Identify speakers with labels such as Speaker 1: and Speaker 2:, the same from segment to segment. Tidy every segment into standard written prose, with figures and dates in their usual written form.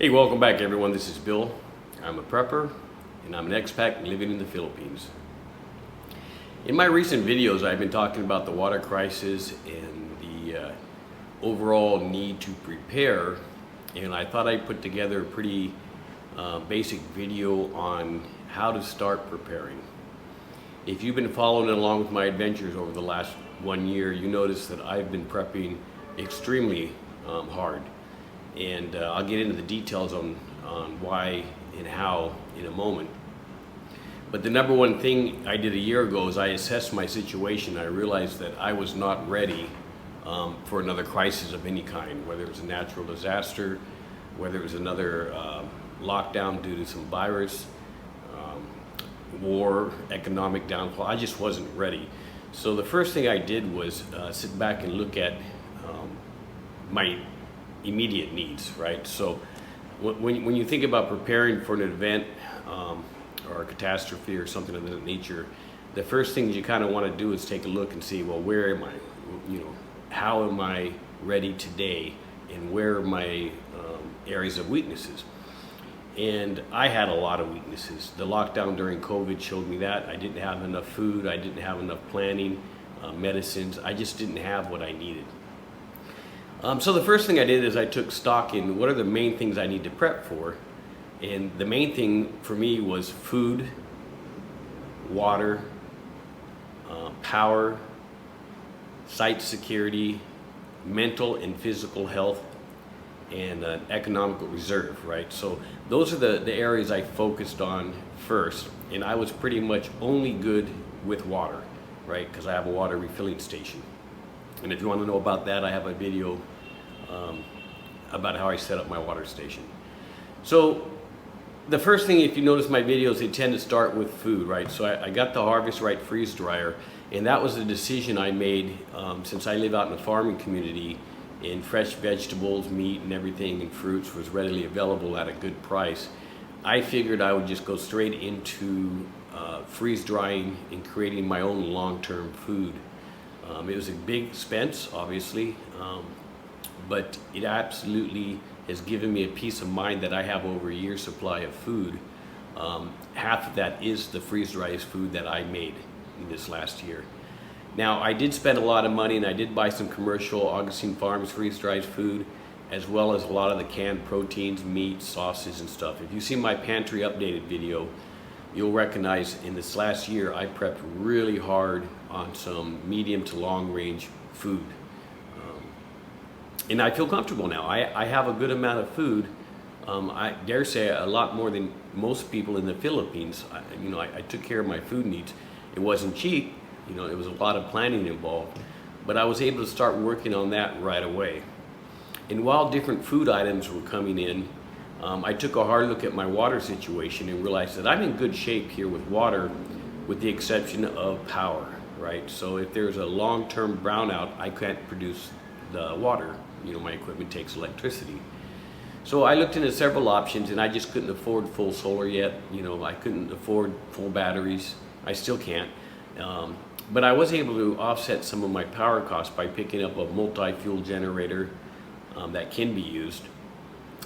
Speaker 1: Hey, welcome back everyone. This is Bill. I'm a prepper and I'm an expat living in the Philippines. In my recent videos, I've been talking about the water crisis and the overall need to prepare, and I thought I'd put together a pretty basic video on how to start preparing. If you've been following along with my adventures over the last 1 year, you notice that I've been prepping extremely hard. And I'll get into the details on why and how in a moment. But the number one thing I did a year ago is I assessed my situation. I realized that I was not ready for another crisis of any kind, whether it was a natural disaster, whether it was another lockdown due to some virus, war, economic downfall. I just wasn't ready. So the first thing I did was sit back and look at my immediate needs, right? So when you think about preparing for an event or a catastrophe or something of that nature, the first thing you kind of want to do is take a look and see, well, where am I? How am I ready today, and where are my areas of weaknesses? And I had a lot of weaknesses. The lockdown during COVID showed me that. I didn't have enough food, I didn't have enough planning, medicines. I just didn't have what I needed. So the first thing I did is I took stock in what are the main things I need to prep for. And the main thing for me was food, water, power, site security, mental and physical health, and an economical reserve, right? So those are the areas I focused on first. And I was pretty much only good with water, right? Because I have a water refilling station. And if you want to know about that, I have a video about how I set up my water station. So the first thing, if you notice my videos, they tend to start with food, right? So I got the Harvest Right freeze dryer, and that was a decision I made since I live out in a farming community, and fresh vegetables, meat, and everything, and fruits was readily available at a good price. I figured I would just go straight into freeze drying and creating my own long-term food. It was a big expense, obviously, but it absolutely has given me a peace of mind that I have over a year's supply of food. Half of that is the freeze-dried food that I made in this last year. Now, I did spend a lot of money, and I did buy some commercial Augustine Farms freeze-dried food, as well as a lot of the canned proteins, meat, sauces, and stuff. If you see my pantry updated video, you'll recognize in this last year I prepped really hard on some medium to long range food. And I feel comfortable now. I have a good amount of food. I dare say a lot more than most people in the Philippines. I took care of my food needs. It wasn't cheap, it was a lot of planning involved, but I was able to start working on that right away. And while different food items were coming in, I took a hard look at my water situation and realized that I'm in good shape here with water, with the exception of power, right? So if there's a long-term brownout, I can't produce the water. My equipment takes electricity. So I looked into several options, and I just couldn't afford full solar yet. I couldn't afford full batteries. I still can't. But I was able to offset some of my power costs by picking up a multi-fuel generator that can be used.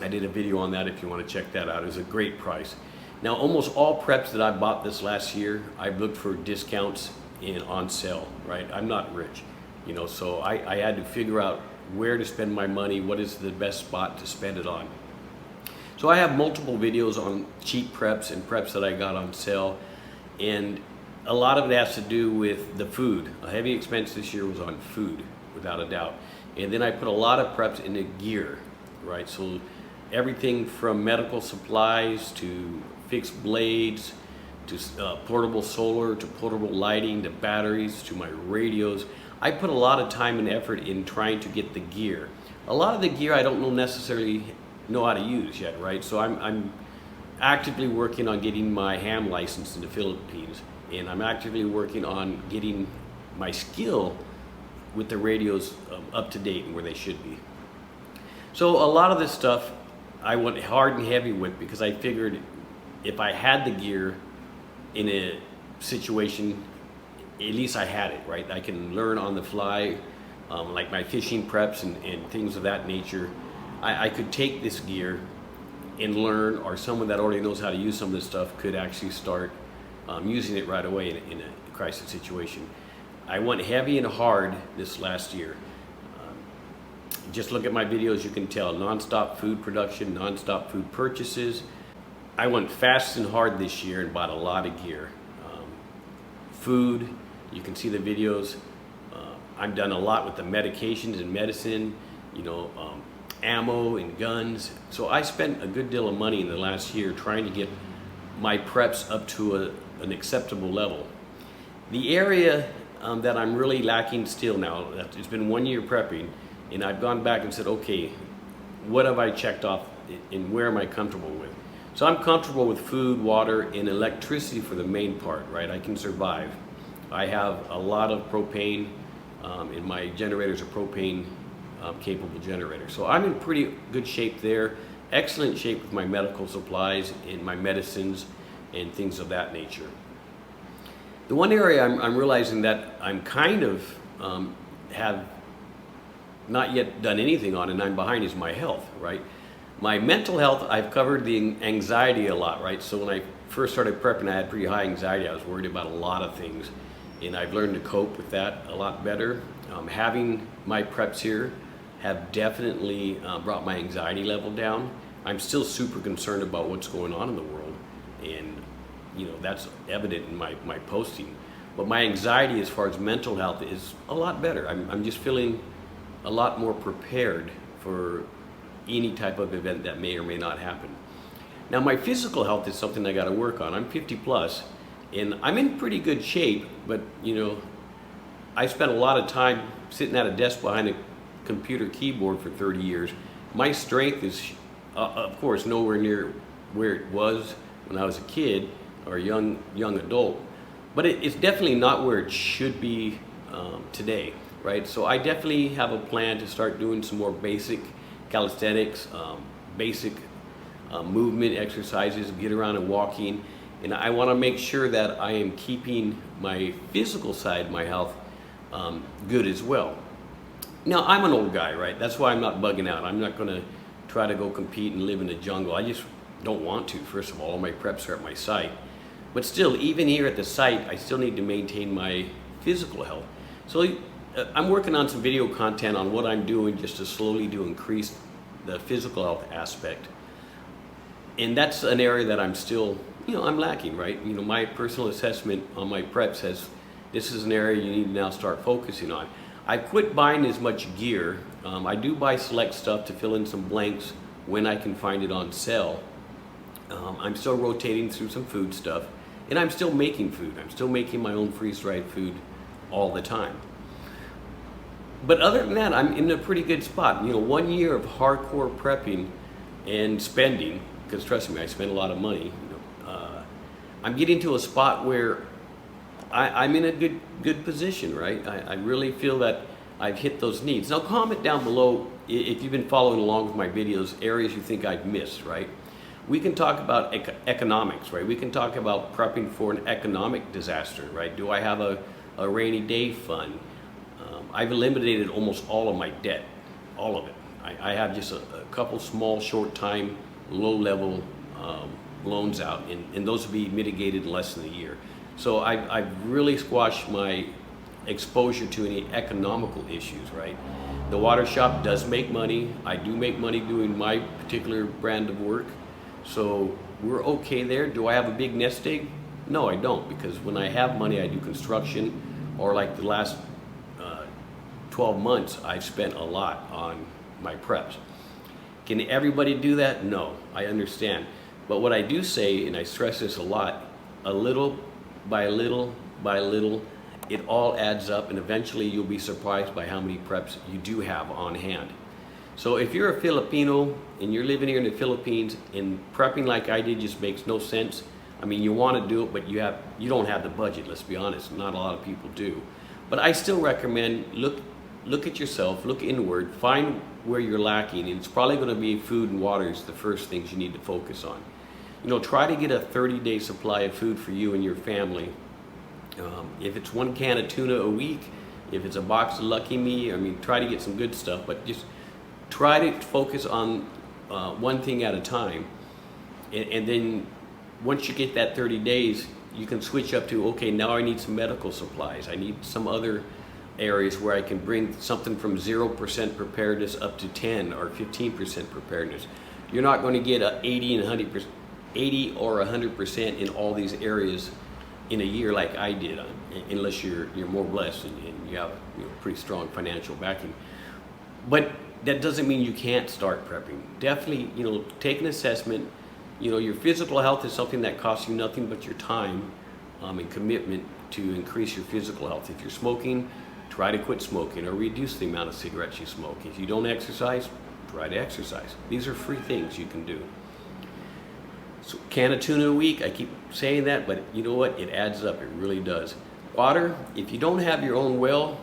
Speaker 1: I did a video on that if you want to check that out. It was a great price. Now, almost all preps that I bought this last year, I've looked for discounts and on sale, right? I'm not rich, so I had to figure out where to spend my money, what is the best spot to spend it on. So I have multiple videos on cheap preps and preps that I got on sale, and a lot of it has to do with the food. A heavy expense this year was on food, without a doubt. And then I put a lot of preps into gear, right? So everything from medical supplies to fixed blades to portable solar to portable lighting to batteries to my radios. I put a lot of time and effort in trying to get the gear. A lot of the gear I don't necessarily know how to use yet, right? So I'm actively working on getting my ham license in the Philippines, and I'm actively working on getting my skill with the radios up to date and where they should be. So a lot of this stuff I went hard and heavy with because I figured if I had the gear in a situation, at least I had it, right? I can learn on the fly, like my fishing preps and things of that nature. I could take this gear and learn, or someone that already knows how to use some of this stuff could actually start using it right away in a crisis situation. I went heavy and hard this last year. Just look at my videos, you can tell, nonstop food production, nonstop food purchases. I went fast and hard this year and bought a lot of gear. Food, you can see the videos. I've done a lot with the medications and medicine, ammo and guns. So I spent a good deal of money in the last year trying to get my preps up to an acceptable level. The area that I'm really lacking still now, it's been 1 year prepping, and I've gone back and said, okay, what have I checked off and where am I comfortable with? So I'm comfortable with food, water, and electricity for the main part, right? I can survive. I have a lot of propane, and my generators are propane capable generators. So I'm in pretty good shape there. Excellent shape with my medical supplies and my medicines and things of that nature. The one area I'm realizing that I'm kind of have not yet done anything on, and I'm behind, is my health, right? My mental health, I've covered the anxiety a lot, right? So when I first started prepping, I had pretty high anxiety. I was worried about a lot of things, and I've learned to cope with that a lot better. Having my preps here have definitely brought my anxiety level down. I'm still super concerned about what's going on in the world, and that's evident in my posting. But my anxiety as far as mental health is a lot better. I'm just feeling a lot more prepared for any type of event that may or may not happen. Now my physical health is something I got to work on. I'm 50 plus and I'm in pretty good shape, but I spent a lot of time sitting at a desk behind a computer keyboard for 30 years. My strength is of course nowhere near where it was when I was a kid or a young adult, but it's definitely not where it should be today, right? So I definitely have a plan to start doing some more basic calisthenics, basic movement exercises, get around and walking, and I want to make sure that I am keeping my physical side, my health, good as well. Now I'm an old guy, right? That's why I'm not bugging out. I'm not going to try to go compete and live in the jungle. I just don't want to. First of all my preps are at my site, but still, even here at the site, I still need to maintain my physical health. So I'm working on some video content on what I'm doing just to slowly increase the physical health aspect. And that's an area that I'm still, I'm lacking, right? My personal assessment on my preps says this is an area you need to now start focusing on. I quit buying as much gear. I do buy select stuff to fill in some blanks when I can find it on sale. I'm still rotating through some food stuff, and I'm still making food. I'm still making my own freeze-dried food all the time. But other than that, I'm in a pretty good spot. 1 year of hardcore prepping and spending, because trust me, I spend a lot of money. I'm getting to a spot where I'm in a good position, right? I really feel that I've hit those needs. Now comment down below if you've been following along with my videos, areas you think I've missed, right? We can talk about economics, right? We can talk about prepping for an economic disaster, right? Do I have a rainy day fund? I've eliminated almost all of my debt, all of it. I have just a couple small, short-time, low-level loans out, and those will be mitigated in less than a year. So I've really squashed my exposure to any economical issues, right? The water shop does make money. I do make money doing my particular brand of work. So we're okay there. Do I have a big nest egg? No, I don't, because when I have money, I do construction, or like the last 12 months, I've spent a lot on my preps. Can everybody do that? No, I understand. But what I do say, and I stress this a lot, a little by little by little, it all adds up, and eventually you'll be surprised by how many preps you do have on hand. So if you're a Filipino and you're living here in the Philippines, and prepping like I did just makes no sense. I mean, you want to do it, but you don't have the budget, let's be honest. Not a lot of people do. But I still recommend look at yourself, look inward, find where you're lacking, and it's probably going to be food and water is the first things you need to focus on. Try to get a 30-day supply of food for you and your family. If it's 1 can of tuna a week, if it's a box of Lucky Me, try to get some good stuff, but just try to focus on one thing at a time. And then once you get that 30 days, you can switch up to, okay, now I need some medical supplies. I need some other areas where I can bring something from 0% preparedness up to 10 or 15% preparedness. You're not going to get a 80 and 100%, 80 or 100% in all these areas in a year like I did, unless you're more blessed and you have pretty strong financial backing. But that doesn't mean you can't start prepping. Definitely, take an assessment. Your physical health is something that costs you nothing but your time and commitment to increase your physical health. If you're smoking, try to quit smoking or reduce the amount of cigarettes you smoke. If you don't exercise, try to exercise. These are free things you can do. So can of tuna a week, I keep saying that, but you know what? It adds up, it really does. Water, if you don't have your own well,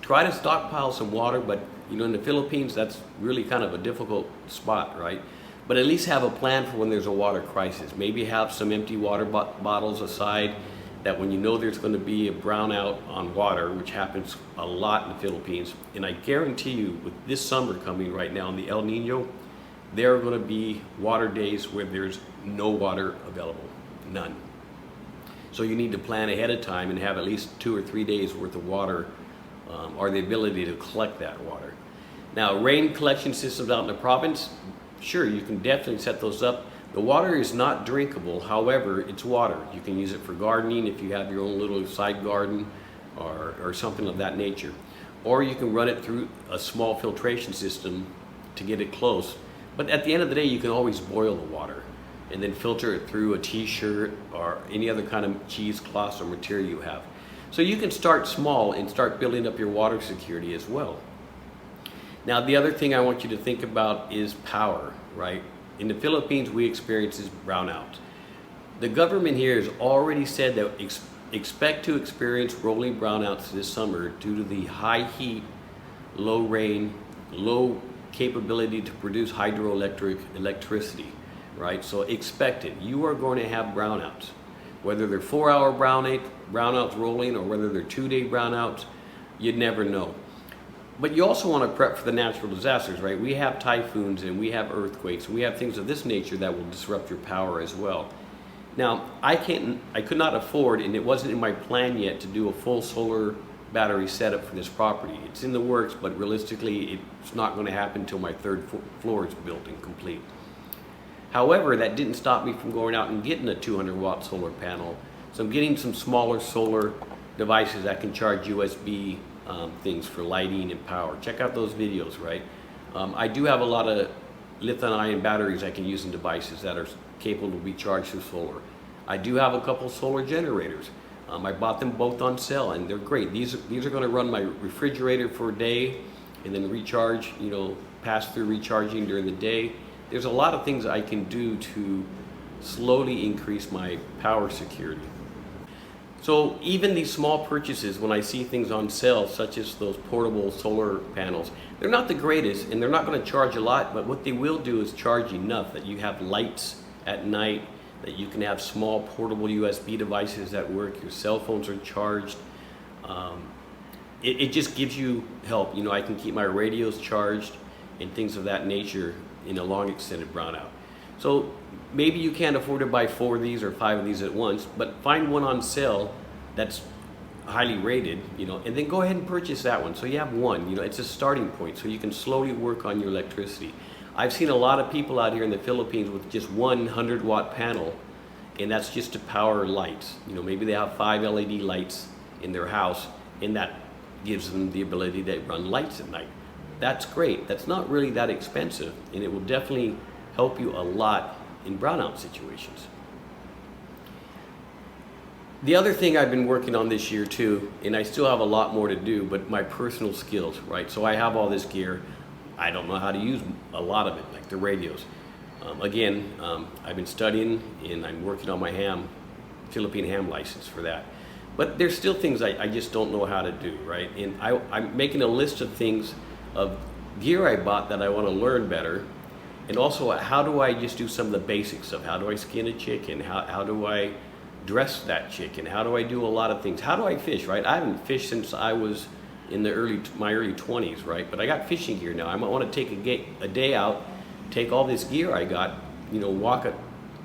Speaker 1: try to stockpile some water, but in the Philippines, that's really kind of a difficult spot, right? But at least have a plan for when there's a water crisis. Maybe have some empty water bottles aside, that when there's going to be a brownout on water, which happens a lot in the Philippines, and I guarantee you with this summer coming right now in the El Nino, there are going to be water days where there's no water available, none. So you need to plan ahead of time and have at least 2 or 3 days worth of water or the ability to collect that water. Now, rain collection systems out in the province, sure, you can definitely set those up. The water is not drinkable, however, it's water. You can use it for gardening if you have your own little side garden or something of that nature. Or you can run it through a small filtration system to get it close. But at the end of the day, you can always boil the water and then filter it through a t-shirt or any other kind of cheesecloth or material you have. So you can start small and start building up your water security as well. Now, the other thing I want you to think about is power, right? In the Philippines, we experience this brownout. The government here has already said that expect to experience rolling brownouts this summer due to the high heat, low rain, low capability to produce hydroelectric electricity, right? So expect it. You are going to have brownouts. Whether they're 4-hour brownouts rolling or whether they're 2-day brownouts, you'd never know. But you also want to prep for the natural disasters, right? We have typhoons and we have earthquakes and we have things of this nature that will disrupt your power as well. Now, I could not afford, and it wasn't in my plan yet, to do a full solar battery setup for this property. It's in the works, but realistically, it's not going to happen until my 3rd floor is built and complete. However, that didn't stop me from going out and getting a 200-watt solar panel. So I'm getting some smaller solar devices that can charge USB things for lighting and power. Check out those videos, right? I do have a lot of lithium-ion batteries I can use in devices that are capable to be charged through solar. I do have a couple solar generators. I bought them both on sale and they're great. These are going to run my refrigerator for a day and then recharge, pass through recharging during the day. There's a lot of things I can do to slowly increase my power security. So even these small purchases, when I see things on sale, such as those portable solar panels, they're not the greatest and they're not going to charge a lot, but what they will do is charge enough that you have lights at night, that you can have small portable USB devices that work, your cell phones are charged. It just gives you help. I can keep my radios charged and things of that nature in a long extended brownout. So maybe you can't afford to buy 4 of these or 5 of these at once, but find one on sale that's highly rated, and then go ahead and purchase that one. So you have one, it's a starting point, so you can slowly work on your electricity. I've seen a lot of people out here in the Philippines with just 100-watt panel, and that's just to power lights. Maybe they have 5 LED lights in their house, and that gives them the ability to run lights at night. That's great. That's not really that expensive, and it will definitely help you a lot in brownout situations. The other thing I've been working on this year too, and I still have a lot more to do, but my personal skills, right? So I have all this gear. I don't know how to use a lot of it, like the radios. I've been studying and I'm working on my Philippine ham license for that. But there's still things I just don't know how to do, right? And I'm making a list of things, of gear I bought that I want to learn better. And also, how do I just do some of the basics of how do I skin a chicken? How do I dress that chicken? How do I do a lot of things? How do I fish, right? I haven't fished since I was in my early 20s, right? But I got fishing gear now. I might want to take a day out, take all this gear I got, walk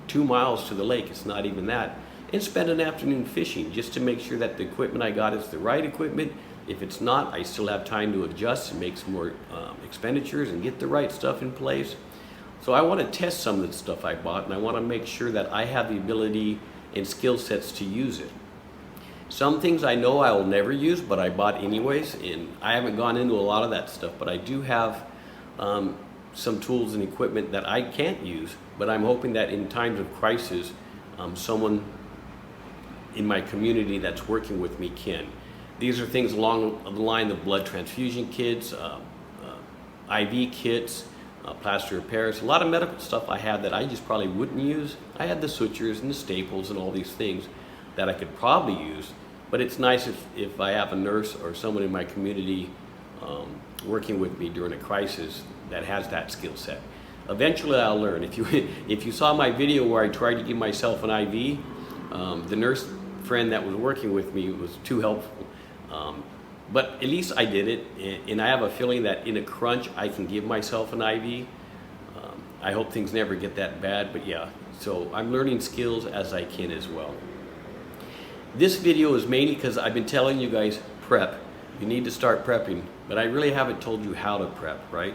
Speaker 1: 2 miles to the lake, it's not even that, and spend an afternoon fishing just to make sure that the equipment I got is the right equipment. If it's not, I still have time to adjust and make some more expenditures and get the right stuff in place. So I want to test some of the stuff I bought, and I want to make sure that I have the ability and skill sets to use it. Some things I know I will never use, but I bought anyways, and I haven't gone into a lot of that stuff, but I do have some tools and equipment that I can't use, but I'm hoping that in times of crisis, someone in my community that's working with me can. These are things along the line of blood transfusion kits, IV kits, plaster of Paris, a lot of medical stuff I had that I just probably wouldn't use. I had the sutures and the staples and all these things that I could probably use, but it's nice if I have a nurse or someone in my community working with me during a crisis that has that skill set. Eventually I'll learn. If you saw my video where I tried to give myself an IV, the nurse friend that was working with me was too helpful. But at least I did it, and I have a feeling that in a crunch I can give myself an IV. I hope things never get that bad, but yeah, so I'm learning skills as I can as well. This video is mainly because I've been telling you guys prep. You need to start prepping, but I really haven't told you how to prep, right?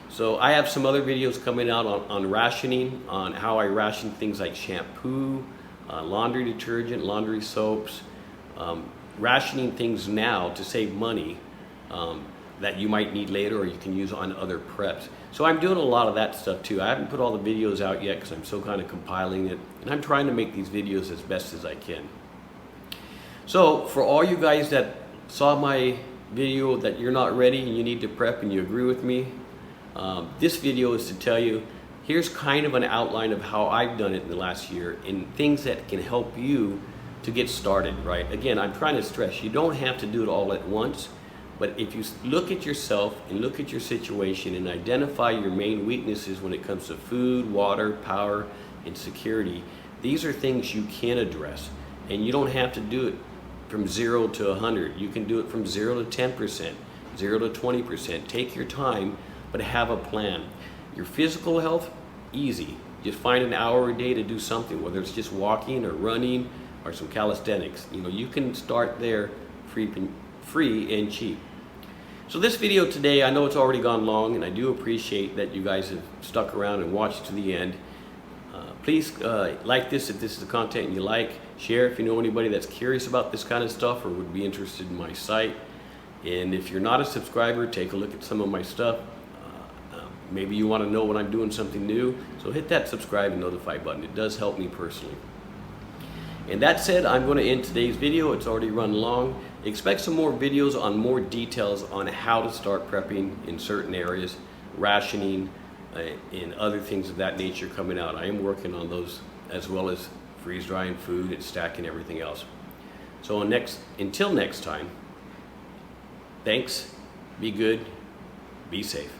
Speaker 1: So I have some other videos coming out on rationing, on how I ration things like shampoo, laundry detergent, laundry soaps, rationing things now to save money that you might need later or you can use on other preps. So I'm doing a lot of that stuff too. I haven't put all the videos out yet because I'm still kind of compiling it, and I'm trying to make these videos as best as I can. So for all you guys that saw my video that you're not ready and you need to prep and you agree with me, this video is to tell you here's kind of an outline of how I've done it in the last year and things that can help you to get started, right? Again, I'm trying to stress, you don't have to do it all at once, but if you look at yourself and look at your situation and identify your main weaknesses when it comes to food, water, power, and security, these are things you can address. And you don't have to do it from 0 to 100. You can do it from 0 to 10%, 0 to 20%. Take your time, but have a plan. Your physical health, easy. Just find an hour a day to do something, whether it's just walking or running or some calisthenics. You know, you can start there free and cheap. So this video today, I know it's already gone long, and I do appreciate that you guys have stuck around and watched to the end. Please like this if this is the content you like. Share if you know anybody that's curious about this kind of stuff or would be interested in my site. And if you're not a subscriber, take a look at some of my stuff. Maybe you want to know when I'm doing something new, so hit that subscribe and notify button. It does help me personally. And that said, I'm going to end today's video. It's already run long. Expect some more videos on more details on how to start prepping in certain areas, rationing, and other things of that nature coming out. I am working on those, as well as freeze drying food and stacking everything else. So until next time, thanks, be good, be safe.